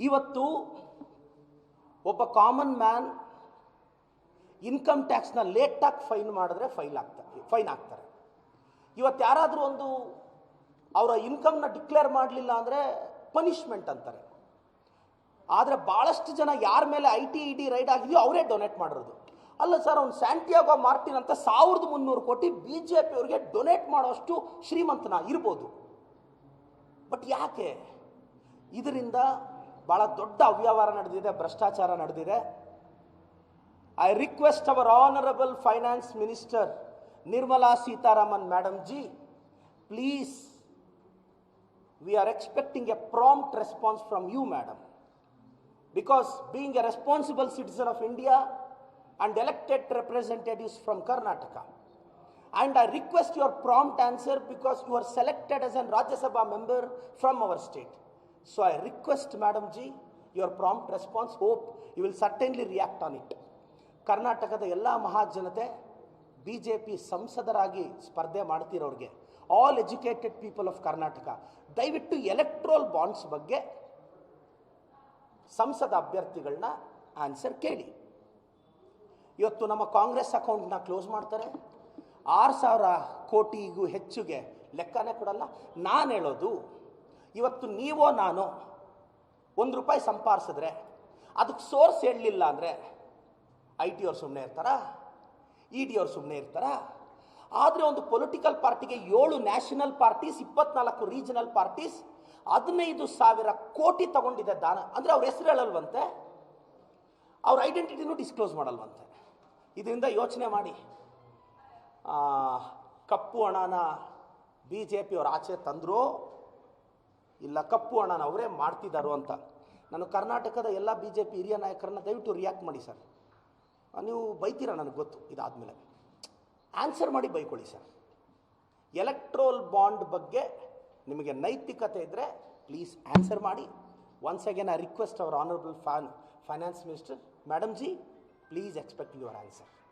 ಇವತ್ತು ಒಬ್ಬ common man income ಟ್ಯಾಕ್ಸ್ನ ಲೇಟಾಗಿ ಫೈನ್ ಆಗ್ತಾರೆ. ಇವತ್ತು ಯಾರಾದರೂ ಒಂದು ಅವರ ಇನ್ಕಮ್ನ ಡಿಕ್ಲೇರ್ ಮಾಡಲಿಲ್ಲ ಅಂದರೆ ಪನಿಷ್ಮೆಂಟ್ ಅಂತಾರೆ. ಆದರೆ ಭಾಳಷ್ಟು ಜನ ಯಾರ ಮೇಲೆ ITED ರೈಡ್ ಆಗಿದೆಯೋ ಅವರೇ ಡೊನೇಟ್ ಮಾಡಿರೋದು. ಅಲ್ಲ ಸರ್, ಅವ್ನು ಸ್ಯಾಂಟಿಯಾಗೋ ಮಾರ್ಟಿನ್ ಅಂತ 1300 ಕೋಟಿ BJP ಅವರಿಗೆ ಡೊನೇಟ್ ಮಾಡೋಷ್ಟು ಶ್ರೀಮಂತನ ಇರ್ಬೋದು. ಬಟ್ ಯಾಕೆ? ಇದರಿಂದ ಭಾಳ ದೊಡ್ಡ ಅವ್ಯವಹಾರ ನಡೆದಿದೆ, ಭ್ರಷ್ಟಾಚಾರ ನಡೆದಿದೆ. I request our Honorable Finance Minister Nirmala Sitharaman Madam ji, please, we are expecting a prompt response from you, madam, because being a responsible citizen of India and elected representatives from Karnataka, and I request your prompt answer because you are selected as a Rajya Sabha member from our state. So I request Madam ji your prompt response. Hope you will certainly react on it. ಕರ್ನಾಟಕದ ಎಲ್ಲ ಮಹಾಜನತೆ BJP ಸಂಸದರಾಗಿ ಸ್ಪರ್ಧೆ ಮಾಡ್ತಿರೋರಿಗೆ, all educated people of Karnataka, ದಯವಿಟ್ಟು electoral bonds ಬಗ್ಗೆ ಸಂಸದ ಅಭ್ಯರ್ಥಿಗಳನ್ನ answer ಕೇಳಿ. ಇವತ್ತು ನಮ್ಮ ಕಾಂಗ್ರೆಸ್ ಅಕೌಂಟ್ನ ಕ್ಲೋಸ್ ಮಾಡ್ತಾರೆ, 6000 ಕೋಟಿಗೂ ಹೆಚ್ಚಿಗೆ ಲೆಕ್ಕನೇ ಕೊಡಲ್ಲ. ನಾನು ಹೇಳೋದು, ಇವತ್ತು ನೀವೋ ನಾನು ₹1 ಸಂಪಾದಿಸಿದ್ರೆ ಅದಕ್ಕೆ ಸೋರ್ಸ್ ಹೇಳಲಿಲ್ಲ ಅಂದರೆ IT ಅವ್ರು ಸುಮ್ಮನೆ ಇರ್ತಾರಾ? ED ಅವ್ರು ಸುಮ್ಮನೆ ಇರ್ತಾರಾ? ಆದರೆ ಒಂದು ಪೊಲಿಟಿಕಲ್ ಪಾರ್ಟಿಗೆ 7 ನ್ಯಾಷನಲ್ ಪಾರ್ಟೀಸ್, 24 ರೀಜನಲ್ ಪಾರ್ಟೀಸ್ 15,000 ಕೋಟಿ ತಗೊಂಡಿದೆ ದಾನ ಅಂದರೆ ಅವ್ರ ಹೆಸರು ಹೇಳಲ್ವಂತೆ, ಅವ್ರ ಐಡೆಂಟಿಟಿನೂ ಡಿಸ್ಕ್ಲೋಸ್ ಮಾಡಲ್ವಂತೆ. ಇದರಿಂದ ಯೋಚನೆ ಮಾಡಿ, ಕಪ್ಪು ಹಣನ BJP ಅವ್ರು ಆಚೆ ತಂದರೂ ಇಲ್ಲ ಕಪ್ಪು ಹಣನ ಅವರೇ ಮಾಡ್ತಿದ್ದಾರೋ ಅಂತ. ನಾನು ಕರ್ನಾಟಕದ ಎಲ್ಲ BJP ಹಿರಿಯ ನಾಯಕರನ್ನ ದಯವಿಟ್ಟು ರಿಯಾಕ್ಟ್ ಮಾಡಿ ಸರ್. ನೀವು ಬೈತೀರ ನನಗೆ ಗೊತ್ತು, ಇದಾದಮೇಲೆ ಆನ್ಸರ್ ಮಾಡಿ ಬೈಕೊಳ್ಳಿ ಸರ್. ಎಲೆಕ್ಟ್ರೋಲ್ ಬಾಂಡ್ ಬಗ್ಗೆ ನಿಮಗೆ ನೈತಿಕತೆ ಇದ್ದರೆ ಪ್ಲೀಸ್ ಆನ್ಸರ್ ಮಾಡಿ. Once again I request our honourable finance minister, madam ji, please expect your answer.